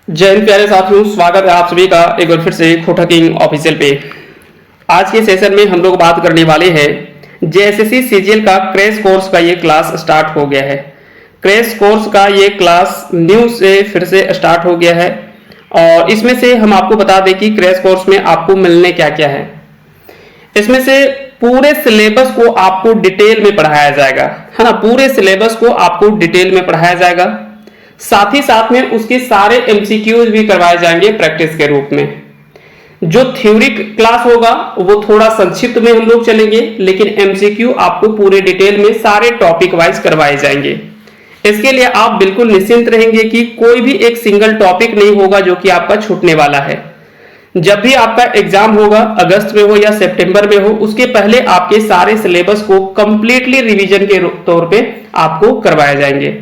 जय हिंद प्यारे साथियों, स्वागत है आप सभी का एक बार फिर से खोटा किंग ऑफिशियल पे। आज के सेशन में हम लोग बात करने वाले हैं जेएसएससी सीजीएल का क्रैश कोर्स का ये क्लास स्टार्ट हो गया है। क्रैश कोर्स का ये क्लास न्यू से फिर से स्टार्ट हो गया है और इसमें से हम आपको बता दें कि क्रैश कोर्स में आपको मिलने क्या क्या है। इसमें से पूरे सिलेबस को आपको डिटेल में पढ़ाया जाएगा, है ना। पूरे सिलेबस को आपको डिटेल में पढ़ाया जाएगा, साथ ही साथ में उसके सारे एमसीक्यूज भी करवाए जाएंगे प्रैक्टिस के रूप में। जो थ्योरी क्लास होगा वो थोड़ा संक्षिप्त में हम लोग चलेंगे, लेकिन एमसीक्यू आपको पूरे डिटेल में सारे टॉपिक वाइज करवाए जाएंगे। इसके लिए आप बिल्कुल निश्चिंत रहेंगे कि कोई भी एक सिंगल टॉपिक नहीं होगा जो कि आपका छूटने वाला है। जब भी आपका एग्जाम होगा, अगस्त में हो या सितंबर में हो, उसके पहले आपके सारे सिलेबस को कंप्लीटली रिवीजन के तौर पे आपको करवाए जाएंगे।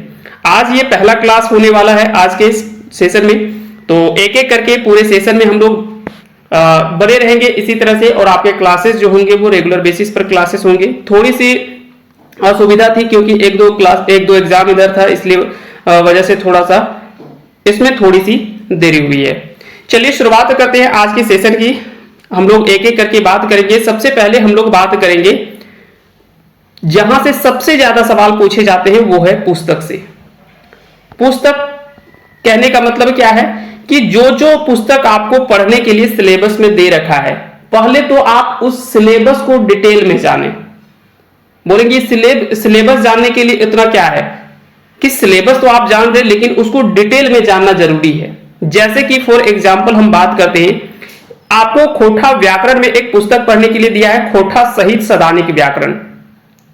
आज ये पहला क्लास होने वाला है आज के सेशन में, तो एक एक करके पूरे सेशन में हम लोग बने रहेंगे इसी तरह से। और आपके क्लासेस जो होंगे वो रेगुलर बेसिस पर क्लासेस होंगे। थोड़ी सी असुविधा थी क्योंकि एक दो एग्जाम इधर था, इसलिए वजह से थोड़ा सा इसमें थोड़ी सी देरी हुई है। चलिए शुरुआत करते हैं आज के सेशन की। हम लोग एक एक करके बात करेंगे। सबसे पहले हम लोग बात करेंगे जहां से सबसे ज्यादा सवाल पूछे जाते हैं वो है पुस्तक से। पुस्तक कहने का मतलब क्या है कि जो जो पुस्तक आपको पढ़ने के लिए सिलेबस में दे रखा है, पहले तो आप उस सिलेबस को डिटेल में जानें। बोलेंगे सिलेबस जानने के लिए इतना क्या है कि सिलेबस तो आप जान रहे, लेकिन उसको डिटेल में जानना जरूरी है। जैसे कि फॉर एग्जाम्पल हम बात करते हैं, आपको खोटा व्याकरण में एक पुस्तक पढ़ने के लिए दिया है, खोटा सहित सदानिक व्याकरण,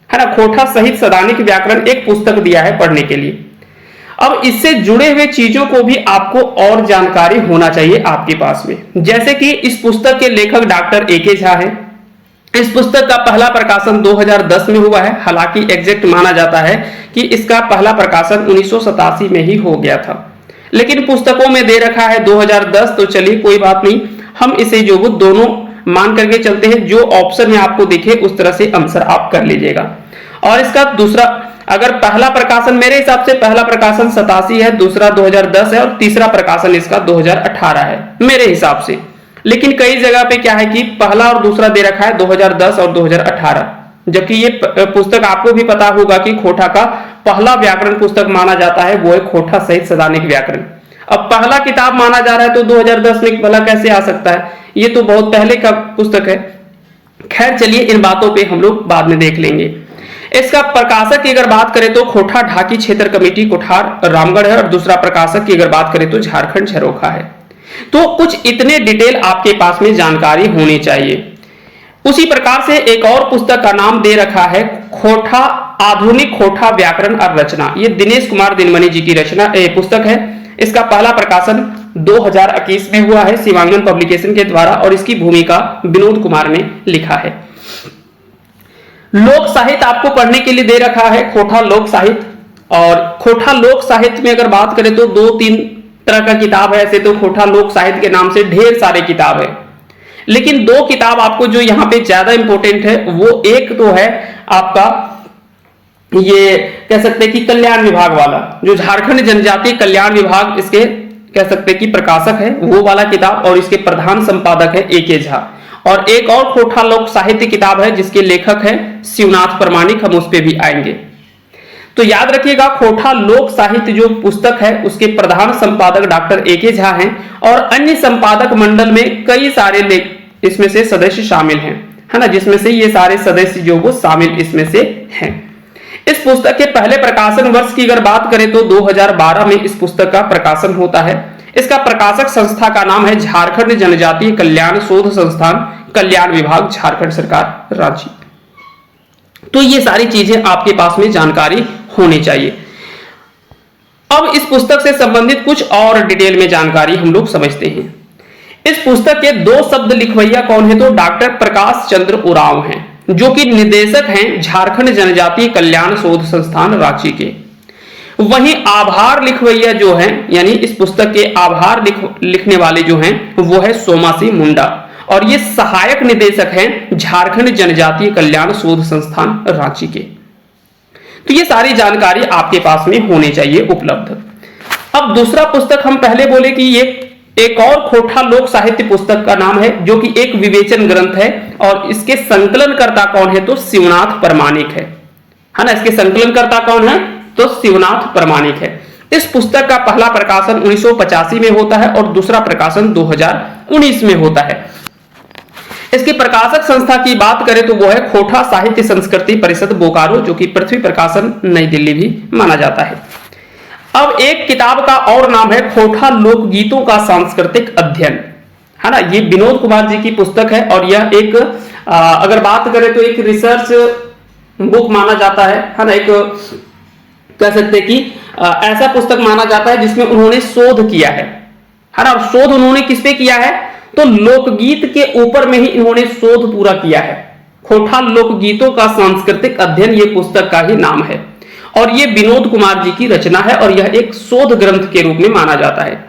है ना। खोटा सहित सदानिक व्याकरण एक पुस्तक दिया है पढ़ने के लिए। अब इससे जुड़े हुए चीजों को भी आपको और जानकारी होना चाहिए आपके पास में। जैसे कि इस पुस्तक के लेखक डॉक्टर ए.के. झा है। इस पुस्तक का पहला प्रकाशन 2010 में हुआ है। हालांकि एग्जैक्ट माना जाता है कि इसका पहला प्रकाशन 1987 में ही हो गया था, लेकिन पुस्तकों में दे रखा है 2010। तो चलिए कोई बात नहीं, हम इसे जो वो दोनों मान करके चलते हैं। जो ऑप्शन में आपको दिखे उस तरह से आंसर आप कर लीजिएगा। और इसका दूसरा, अगर पहला प्रकाशन मेरे हिसाब से पहला प्रकाशन 87 है, दूसरा 2010 है और तीसरा प्रकाशन इसका 2018 है मेरे हिसाब से। लेकिन कई जगह पे क्या है कि पहला और दूसरा दे रखा है 2010 और 2018, जबकि ये पुस्तक आपको भी पता होगा कि खोटा का पहला व्याकरण पुस्तक माना जाता है वो है खोटा सहित सदानिक व्याकरण। अब पहला किताब माना जा रहा है तो 2010 में भला कैसे आ सकता है, ये तो बहुत पहले का पुस्तक है। खैर चलिए इन बातों पे हम लोग बाद में देख लेंगे। इसका प्रकाशक की अगर बात करें तो खोटा ढाकी क्षेत्र कमेटी कोठार रामगढ़ है और दूसरा प्रकाशक की अगर बात करें तो झारखंड झरोखा है। तो कुछ इतने डिटेल आपके पास में जानकारी होनी चाहिए। उसी प्रकार से एक और पुस्तक का नाम दे रखा है खोटा आधुनिक खोटा व्याकरण और रचना। ये दिनेश कुमार दिनमणि जी की रचना पुस्तक है। इसका पहला प्रकाशन 2021 में हुआ है शिवांगन पब्लिकेशन के द्वारा और इसकी भूमिका विनोद कुमार ने लिखा है। लोक साहित्य आपको पढ़ने के लिए दे रखा है खोटा लोक साहित्य। और खोटा लोक साहित्य में अगर बात करें तो 2-3 तरह का किताब है। ऐसे तो खोटा लोक साहित्य के नाम से ढेर सारे किताब है, लेकिन 2 किताब आपको जो यहां पे ज्यादा इंपॉर्टेंट है वो एक तो है आपका, ये कह सकते हैं कि कल्याण विभाग वाला, जो झारखंड जनजातीय कल्याण विभाग इसके कह सकते हैं कि प्रकाशक है, वो वाला किताब। और इसके प्रधान संपादक है ए.के. झा। और एक और खोटा लोक साहित्य किताब है जिसके लेखक है शिवनाथ प्रमाणिक, हम उस पर भी आएंगे। तो याद रखिएगा खोटा लोक साहित्य जो पुस्तक है उसके प्रधान संपादक डॉक्टर ए.के. झा हैं और अन्य संपादक मंडल में कई सारे इसमें से सदस्य शामिल हैं, है ना, जिसमें से ये सारे सदस्य जो वो शामिल इसमें से हैं। इस पुस्तक के पहले प्रकाशन वर्ष की अगर बात करें तो 2012 में इस पुस्तक का प्रकाशन होता है। इसका प्रकाशक संस्था का नाम है झारखंड जनजातीय कल्याण शोध संस्थान, कल्याण विभाग, झारखंड सरकार, रांची। तो ये सारी चीजें आपके पास में जानकारी होनी चाहिए। अब इस पुस्तक से संबंधित कुछ और डिटेल में जानकारी हम लोग समझते हैं। इस पुस्तक के 2 शब्द लिखवैया कौन है तो डॉक्टर प्रकाश चंद्र उरांव हैं, जो कि निदेशक हैं झारखंड जनजातीय कल्याण शोध संस्थान रांची के। वहीं आभार लिखवैया जो हैं, यानी इस पुस्तक के आभार लिखने वाले जो हैं वो है सोमासी मुंडा और ये सहायक निदेशक हैं झारखंड जनजातीय कल्याण शोध संस्थान रांची के। तो ये सारी जानकारी आपके पास में होनी चाहिए उपलब्ध। अब दूसरा पुस्तक हम पहले बोले कि ये एक और खोटा लोक साहित्य पुस्तक का नाम है, जो कि एक विवेचन ग्रंथ है, और इसके संकलनकर्ता कौन है? तो शिवनाथ प्रमाणिक है ना। इसके संकलनकर्ता कौन है? तो शिवनाथ प्रमाणिक है। इस पुस्तक का पहला प्रकाशन 1985 में होता है और दूसरा प्रकाशन 2019 में होता है। इसकी प्रकाशक संस्था की बात करें तो वो है खोटा साहित्य संस्कृति परिषद बोकारो, जो कि पृथ्वी प्रकाशन नई दिल्ली भी माना जाता है। अब एक किताब का और नाम है खोटा लोकगीतों का सांस्कृतिक अध्ययन, है ना। ये विनोद कुमार जी की पुस्तक है और यह एक अगर बात करें तो एक रिसर्च बुक माना जाता है ना। एक कह सकते हैं कि ऐसा पुस्तक माना जाता है जिसमें उन्होंने शोध किया है ना। और शोध उन्होंने किस पे किया है? तो लोकगीत के ऊपर में ही इन्होंने शोध पूरा किया है। खोटा लोकगीतों का सांस्कृतिक अध्ययन ये पुस्तक का ही नाम है और ये विनोद कुमार जी की रचना है और यह एक शोध ग्रंथ के रूप में माना जाता है।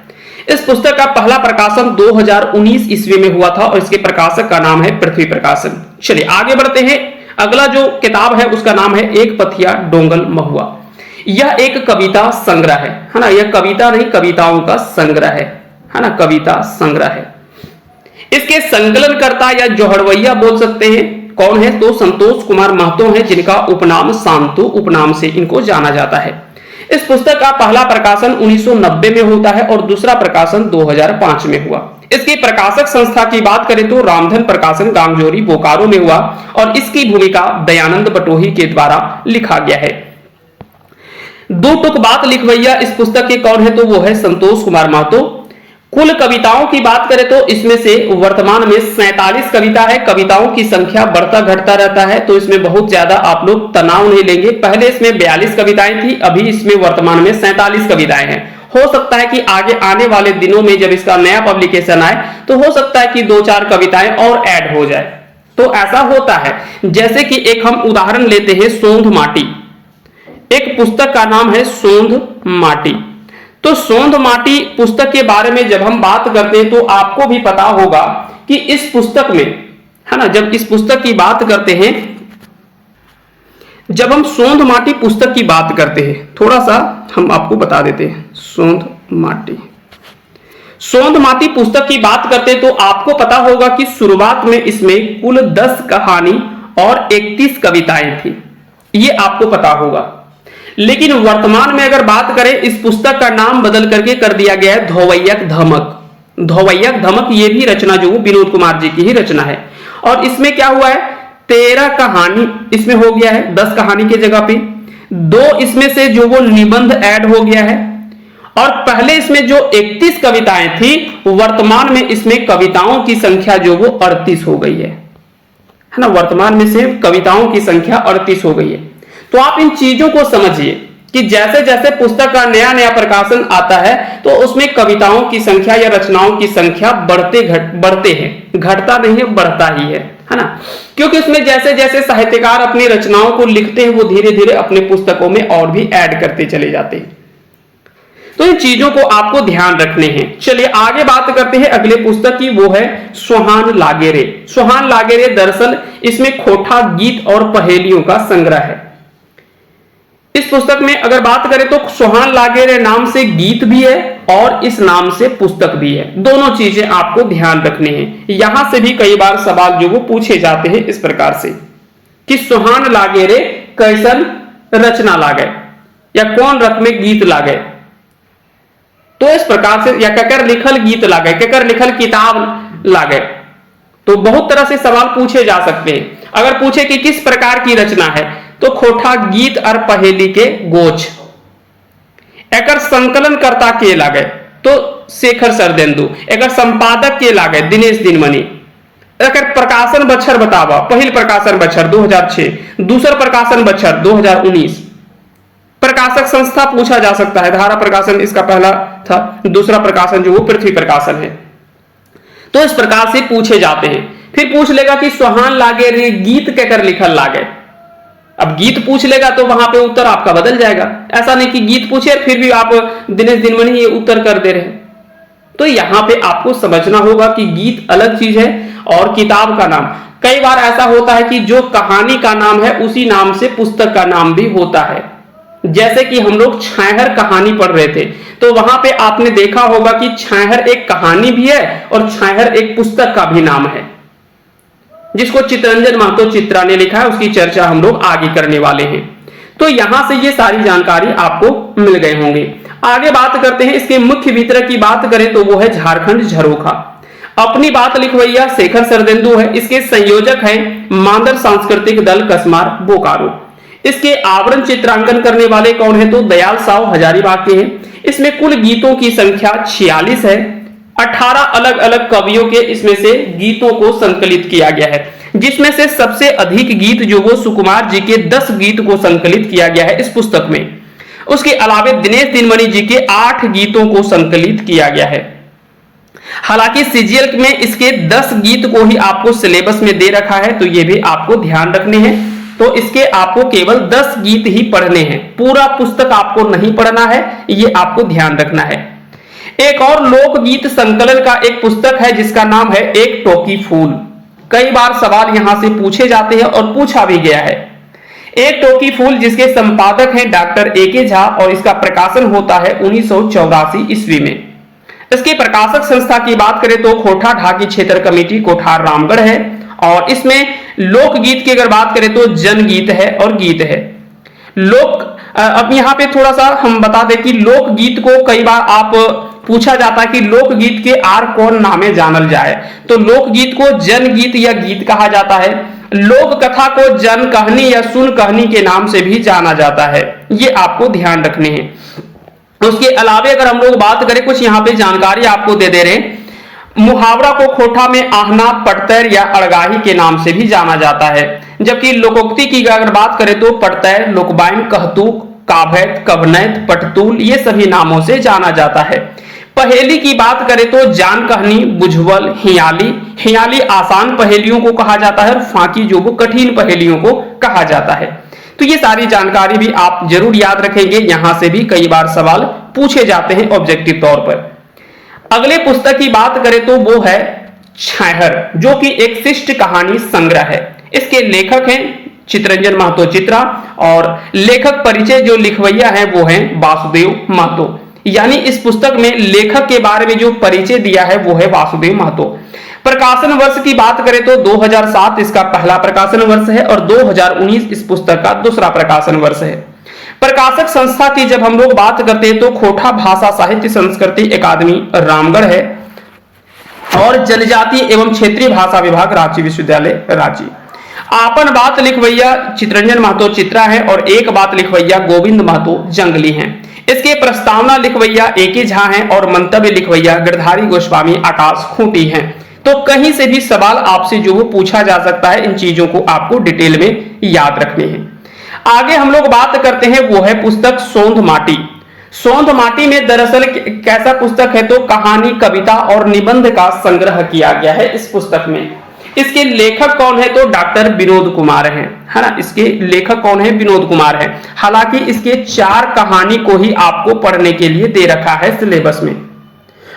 इस पुस्तक का पहला प्रकाशन 2019 ईस्वी में हुआ था और इसके प्रकाशक का नाम है पृथ्वी प्रकाशन। चलिए आगे बढ़ते हैं। अगला जो किताब है उसका नाम है एक पथिया डोंगल महुआ। यह एक कविता संग्रह है ना। यह कविता नहीं, कविताओं का संग्रह है ना, कविता संग्रह है। इसके संकलनकर्ता या जोहड़वैया बोल सकते हैं कौन है? तो संतोष कुमार महतो हैं, जिनका उपनाम शांतु उपनाम से इनको जाना जाता है। इस पुस्तक का पहला प्रकाशन 1990 में होता है और दूसरा प्रकाशन 2005 में हुआ। इसकी प्रकाशक संस्था की बात करें तो रामधन प्रकाशन गांगजोरी बोकारो में हुआ और इसकी भूमिका दयानंद बटोही के द्वारा लिखा गया है। दो टुक बात लिखवैया इस पुस्तक के कौन है? तो वो है संतोष कुमार महतो। कुल कविताओं की बात करें तो इसमें से वर्तमान में 47 कविता है। कविताओं की संख्या बढ़ता घटता रहता है, तो इसमें बहुत ज्यादा आप लोग तनाव नहीं लेंगे। पहले इसमें 42 कविताएं थी, अभी इसमें वर्तमान में 47 कविताएं हैं। हो सकता है कि आगे आने वाले दिनों में जब इसका नया पब्लिकेशन आए तो हो सकता है कि 2-4 कविताएं और ऐड हो जाए। तो ऐसा होता है। जैसे कि एक हम उदाहरण लेते हैं सोंध माटी। एक पुस्तक का नाम है सोंध माटी। तो सोंध माटी पुस्तक के बारे में जब हम बात करते हैं तो आपको भी पता होगा कि इस पुस्तक में, है ना, जब इस पुस्तक की बात करते हैं, जब हम सोंध माटी पुस्तक की बात करते हैं, थोड़ा सा हम आपको बता देते हैं। सोंध माटी पुस्तक की बात करते हैं तो आपको पता होगा कि शुरुआत में इसमें कुल 10 कहानी और 31 कविताएं थी। ये आपको पता होगा। लेकिन वर्तमान में अगर बात करें, इस पुस्तक का नाम बदल करके कर दिया गया है धोवैयक धमक। धोवैयक धमक ये भी रचना जो विनोद कुमार जी की ही रचना है। और इसमें क्या हुआ है? 13 कहानी इसमें हो गया है 10 कहानी के जगह पे। 2 इसमें से जो वो निबंध ऐड हो गया है और पहले इसमें जो 31 कविताएं थी, वर्तमान में इसमें कविताओं की संख्या जो वो 38 हो गई है ना। वर्तमान में से कविताओं की संख्या 38 हो गई है। तो आप इन चीजों को समझिए कि जैसे जैसे पुस्तक का नया नया प्रकाशन आता है तो उसमें कविताओं की संख्या या रचनाओं की संख्या बढ़ते हैं, घटता नहीं है, बढ़ता ही है ना। क्योंकि उसमें जैसे जैसे साहित्यकार अपनी रचनाओं को लिखते हैं वो धीरे धीरे अपने पुस्तकों में और भी ऐड करते चले जाते हैं। तो इन चीजों को आपको ध्यान रखने हैं। चलिए आगे बात करते हैं अगले पुस्तक की, वो है सोहान लागेरे। सोहान लागेरे दरअसल इसमें खोटा गीत और पहेलियों का संग्रह है। इस पुस्तक में अगर बात करें तो सोहान लागेरे नाम से गीत भी है और इस नाम से पुस्तक भी है। दोनों चीजें आपको ध्यान रखनी है। यहां से भी कई बार सवाल जो वो पूछे जाते हैं इस प्रकार से कि सोहान लागेरे कैसन रचना लागे या कौन रक में गीत लागे। तो इस प्रकार से, या ककर लिखल गीत लागे, ककर लिखल किताब लागे। तो बहुत तरह से सवाल पूछे जा सकते हैं। अगर पूछे कि किस प्रकार की रचना है तो खोटा गीत और पहेली के गोच। एकर संकलन करता के लागे तो शेखर सरदेंदु। एकर संपादक के लागे दिनेश दिनमणि। एकर प्रकाशन बछर बतावा। पहिल प्रकाशन बछर 2006, दूसर प्रकाशन बछर 2019। प्रकाशक संस्था पूछा जा सकता है। धारा प्रकाशन इसका पहला था, दूसरा प्रकाशन जो वो पृथ्वी प्रकाशन है। तो इस प्रकार से पूछे जाते हैं। फिर पूछ लेगा कि सोहान लागेरे गीत केकर लिखल लागे। अब गीत पूछ लेगा तो वहां पे उत्तर आपका बदल जाएगा। ऐसा नहीं कि गीत पूछे फिर भी आप दिनेश दिनमणि ये उत्तर कर दे रहे। तो यहां पे आपको समझना होगा कि गीत अलग चीज है और किताब का नाम। कई बार ऐसा होता है कि जो कहानी का नाम है उसी नाम से पुस्तक का नाम भी होता है। जैसे कि हम लोग छाहर कहानी पढ़ रहे थे, तो वहां पे आपने देखा होगा कि छाहर एक कहानी भी है और छाहर एक पुस्तक का भी नाम है, जिसको चितरंजन महतो चित्रा ने लिखा है। उसकी चर्चा हम लोग आगे करने वाले हैं। तो यहां से ये सारी जानकारी आपको मिल गए होंगे। आगे बात करते हैं इसके मुख्य वितरक की बात करें तो वो है झारखंड झरोखा। अपनी बात लिखवैया शेखर सरदेंदु है। इसके संयोजक हैं मांदर सांस्कृतिक दल कसमार बोकारो। इसके आवरण चित्रांकन करने वाले कौन है तो दयाल साव हजारीबाग के हैं। इसमें कुल गीतों की संख्या 46 है। 18 अलग अलग कवियों के इसमें से गीतों को संकलित किया गया है, जिसमें से सबसे अधिक गीत जो वो सुकुमार जी के 10 गीत को संकलित किया गया है इस पुस्तक में। उसके अलावा दिनेश दिनमणि जी के 8 गीतों को संकलित किया गया है। हालांकि सीजीएल में इसके 10 गीत को ही आपको सिलेबस में दे रखा है, तो ये भी आपको ध्यान रखने हैं। तो इसके आपको केवल 10 गीत ही पढ़ने हैं, पूरा पुस्तक आपको नहीं पढ़ना है, ये आपको ध्यान रखना है। एक और लोकगीत संकलन का एक पुस्तक है जिसका नाम है एक टोकी फूल। कई बार सवाल यहां से पूछे जाते हैं और पूछा भी गया है। एक टोकी फूल जिसके संपादक हैं डॉक्टर ए.के. झा और इसका प्रकाशन होता है 1984 ईस्वी में। इसके प्रकाशक संस्था की बात करें तो खोटा ढाकी क्षेत्र कमेटी कोठार रामगढ़ है और इसमें लोकगीत की अगर बात करें तो जनगीत है और गीत है। अब यहाँ पे थोड़ा सा हम बता दें कि लोकगीत को कई बार आप पूछा जाता है कि लोकगीत के आर कौन नामे जानल जाए, तो लोकगीत को जनगीत या गीत कहा जाता है। लोक कथा को जन कहानी या सुन कहानी के नाम से भी जाना जाता है, ये आपको ध्यान रखने हैं। उसके अलावा अगर हम लोग बात करें, कुछ यहाँ पे जानकारी आपको दे दे रहे, मुहावरा को खोटा में आहना, पटतैर या अड़गाही के नाम से भी जाना जाता है। जबकि लोकोक्ति की अगर बात करें तो पटतैर, लोकबाइन, कहतूक, काभैत, कवनैत, पटतूल ये सभी नामों से जाना जाता है। पहेली की बात करें तो जान कहानी, बुझवल, हियाली। हियाली आसान पहेलियों को कहा जाता है और फांकी जो वो कठिन पहेलियों को कहा जाता है। तो ये सारी जानकारी भी आप जरूर याद रखेंगे, यहां से भी कई बार सवाल पूछे जाते हैं ऑब्जेक्टिव तौर पर। अगले पुस्तक की बात करें तो वो है छाहर, जो कि एक शिष्ट कहानी संग्रह है। इसके लेखक हैं चितरंजन महतो चित्रा और लेखक परिचय जो लिखवैया है वो है वासुदेव महतो। यानी इस पुस्तक में लेखक के बारे में जो परिचय दिया है वो है वासुदेव महतो। प्रकाशन वर्ष की बात करें तो 2007 इसका पहला प्रकाशन वर्ष है और 2019 इस पुस्तक का दूसरा प्रकाशन वर्ष है। प्रकाशक संस्था की जब हम लोग बात करते हैं तो खोटा भाषा साहित्य संस्कृति अकादमी रामगढ़ है और जनजातीय एवं क्षेत्रीय भाषा विभाग रांची विश्वविद्यालय रांची। आपन बात लिखवैया चितरंजन महतो चित्रा है और एक बात लिखवैया गोविंद महतो जंगली हैं। इसके प्रस्तावना लिखवैया ए.के. झा हैं और मंतव्य लिखवैया गिरधारी गोस्वामी आकाश खूंटी हैं। तो कहीं से भी सवाल आपसे जो वो पूछा जा सकता है, इन चीजों को आपको डिटेल में याद रखने हैं। आगे हम लोग बात करते हैं वो है पुस्तक सोंध माटी। सोंध माटी में दरअसल कैसा पुस्तक है तो कहानी, कविता और निबंध का संग्रह किया गया है इस पुस्तक में। इसके लेखक कौन है तो डॉक्टर विनोद कुमार हैं, है ना। इसके लेखक कौन है, विनोद कुमार है। हालांकि इसके 4 कहानी को ही आपको पढ़ने के लिए दे रखा है सिलेबस में।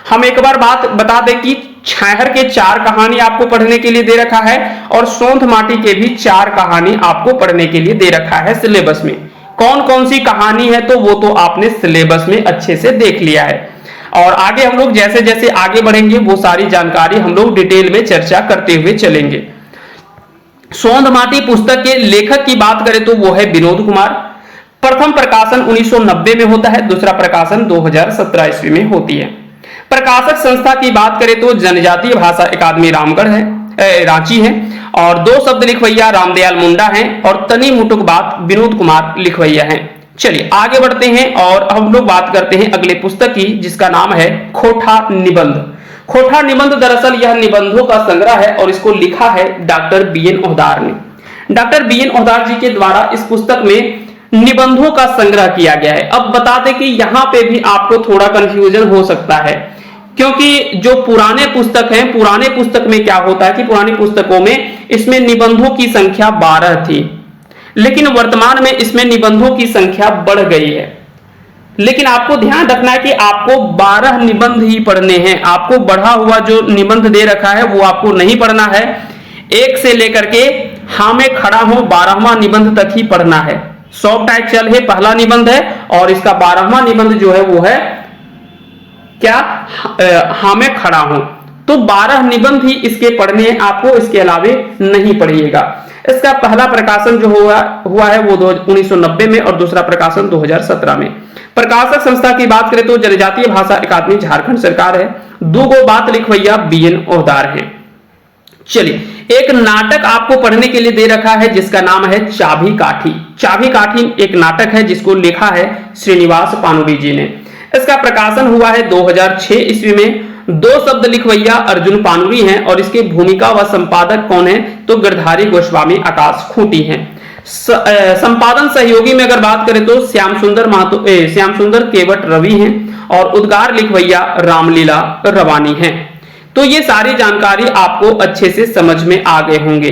हम एक बार बात बता दें कि छाहर के 4 कहानी आपको पढ़ने के लिए दे रखा है और सोंध माटी के भी 4 कहानी आपको पढ़ने के लिए दे रखा है सिलेबस में। कौन कौन सी कहानी है तो वो तो आपने सिलेबस में अच्छे से देख लिया है और आगे हम लोग जैसे जैसे आगे बढ़ेंगे वो सारी जानकारी हम लोग डिटेल में चर्चा करते हुए चलेंगे। सोंध माटी पुस्तक के लेखक की बात करें तो वो है विनोद कुमार। प्रथम प्रकाशन 1990 में होता है, दूसरा प्रकाशन 2017 ईस्वी में होती है। प्रकाशक संस्था की बात करें तो जनजातीय भाषा अकादमी रामगढ़ है, रांची है और 2 शब्द लिखवैया रामदयाल मुंडा हैं और तनी मुटुक बात विनोद कुमार लिखवैया हैं। चलिए आगे बढ़ते हैं और हम लोग बात करते हैं अगले पुस्तक की जिसका नाम है खोटा निबंध। खोटा निबंध दरअसल यह निबंधों का संग्रह है और इसको लिखा है डॉक्टर बी.एन. ओहदार ने। Doctor BN. ओहदार जी के द्वारा इस पुस्तक में निबंधों का संग्रह किया गया है। अब बता दें कि यहाँ पे भी आपको थोड़ा कंफ्यूजन हो सकता है क्योंकि जो पुराने पुस्तक हैं, पुराने पुस्तक में क्या होता है कि पुरानी पुस्तकों में इसमें निबंधों की संख्या 12 थी, लेकिन वर्तमान में इसमें निबंधों की संख्या बढ़ गई है। लेकिन आपको ध्यान रखना है कि आपको 12 निबंध ही पढ़ने हैं। आपको बढ़ा हुआ जो निबंध दे रखा है वो आपको नहीं पढ़ना है। 1 से लेकर के हाँ में खड़ा हूं 12वां निबंध तक ही पढ़ना है। सॉफ्ट टाइप चल है पहला निबंध है, और इसका 12वां निबंध जो है वो है क्या, हाँ मैं खड़ा हूं। तो 12 निबंध ही इसके पढ़ने हैं आपको, इसके अलावे नहीं पढ़िएगा। इसका पहला प्रकाशन जो हुआ है वो 1990 में और दूसरा प्रकाशन 2017 में। प्रकाशक संस्था की बात करें तो जनजातीय भाषा अकादमी झारखंड सरकार है। दो गो बात लिखवैया बीएन ओहदार है। चलिए एक नाटक आपको पढ़ने के लिए दे रखा है जिसका नाम है चाभी काठी। चाभी काठी एक नाटक है जिसको लिखा है श्रीनिवास पानुरी जी ने। इसका प्रकाशन हुआ है 2006 ईस्वी में। दो शब्द लिखवैया अर्जुन पानुरी हैं और इसके भूमिका व संपादक कौन है तो गिरधारी गोस्वामी आकाश खूंटी हैं। संपादन सहयोगी में अगर बात करें तो श्याम सुंदर केवट रवि हैं और उद्गार लिखवैया रामलीला रवानी हैं। तो ये सारी जानकारी आपको अच्छे से समझ में आ गए होंगे।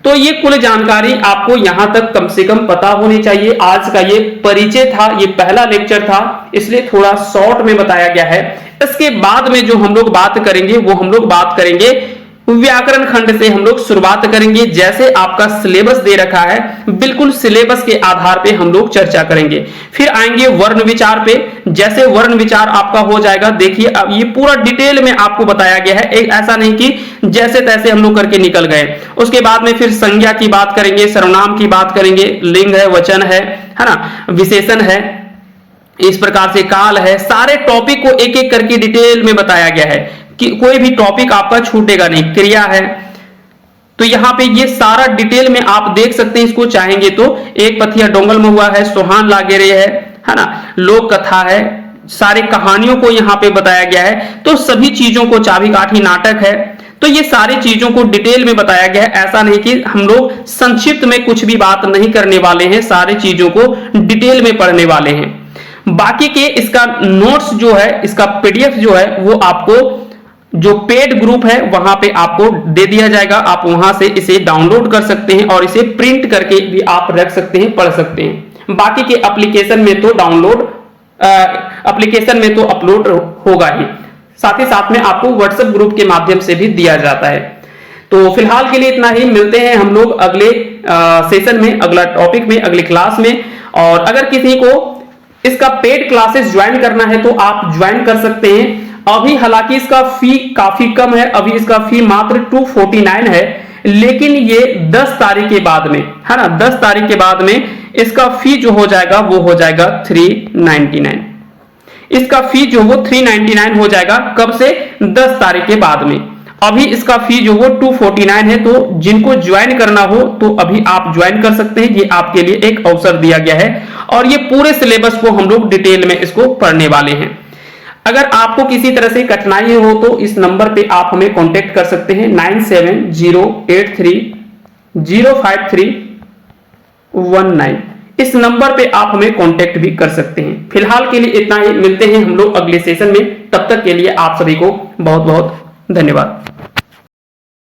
तो ये कुल जानकारी आपको यहां तक कम से कम पता होनी चाहिए। आज का ये परिचय था, ये पहला लेक्चर था, इसलिए थोड़ा शॉर्ट में बताया गया है। इसके बाद में जो हम लोग बात करेंगे वो हम लोग बात करेंगे व्याकरण खंड से हम लोग शुरुआत करेंगे। जैसे आपका सिलेबस दे रखा है बिल्कुल सिलेबस के आधार पे हम लोग चर्चा करेंगे। फिर आएंगे वर्ण विचार पे। जैसे वर्ण विचार आपका हो जाएगा, देखिए अब ये पूरा डिटेल में आपको बताया गया है, एक ऐसा नहीं कि जैसे तैसे हम लोग करके निकल गए। उसके बाद में फिर संज्ञा की बात करेंगे, सर्वनाम की बात करेंगे, लिंग है, वचन है ना, विशेषण है, इस प्रकार से काल है। सारे टॉपिक को एक एक करके डिटेल में बताया गया है कि कोई भी टॉपिक आपका छूटेगा नहीं। क्रिया है तो यहाँ पे ये सारा डिटेल में आप देख सकते हैं। इसको चाहेंगे तो एक पथिया डोंगल में हुआ है, सोहान लागेरे है ना, लोक कथा है, सारी कहानियों को यहाँ पे बताया गया है। तो सभी चीजों को, चाबी काठी नाटक है, तो ये सारी चीजों को डिटेल में बताया गया है। ऐसा नहीं कि हम लोग संक्षिप्त में कुछ भी बात नहीं करने वाले हैं, सारी चीजों को डिटेल में पढ़ने वाले हैं। बाकी के इसका नोट्स जो है, इसका पीडीएफ जो है वो आपको जो पेड ग्रुप है वहां पे आपको दे दिया जाएगा। आप वहां से इसे डाउनलोड कर सकते हैं और इसे प्रिंट करके भी आप रख सकते हैं, पढ़ सकते हैं। बाकी के एप्लीकेशन में तो एप्लीकेशन में तो अपलोड होगा ही, साथ ही साथ में आपको व्हाट्सएप ग्रुप के माध्यम से भी दिया जाता है। तो फिलहाल के लिए इतना ही, मिलते हैं हम लोग अगले सेशन में, अगला टॉपिक में, अगली क्लास में। और अगर किसी को इसका पेड क्लासेस ज्वाइन करना है तो आप ज्वाइन कर सकते हैं। अभी हालांकि इसका फी काफी कम है, अभी इसका फी मात्र 249 है, लेकिन ये 10 तारीख के बाद में है ना, 10 तारीख के बाद में इसका फी जो हो जाएगा वो हो जाएगा 399। इसका फी जो वो 399 हो जाएगा, कब से, 10 तारीख के बाद में। अभी इसका फी जो वो 249 है। तो जिनको ज्वाइन करना हो तो अभी आप ज्वाइन कर सकते हैं, ये आपके लिए एक अवसर दिया गया है। और ये पूरे सिलेबस को हम लोग डिटेल में इसको पढ़ने वाले हैं। अगर आपको किसी तरह से कठिनाई हो तो इस नंबर पे आप हमें कांटेक्ट कर सकते हैं 9708305319। इस नंबर पे आप हमें कांटेक्ट भी कर सकते हैं। फिलहाल के लिए इतना ही, मिलते हैं हम लोग अगले सेशन में। तब तक के लिए आप सभी को बहुत बहुत धन्यवाद।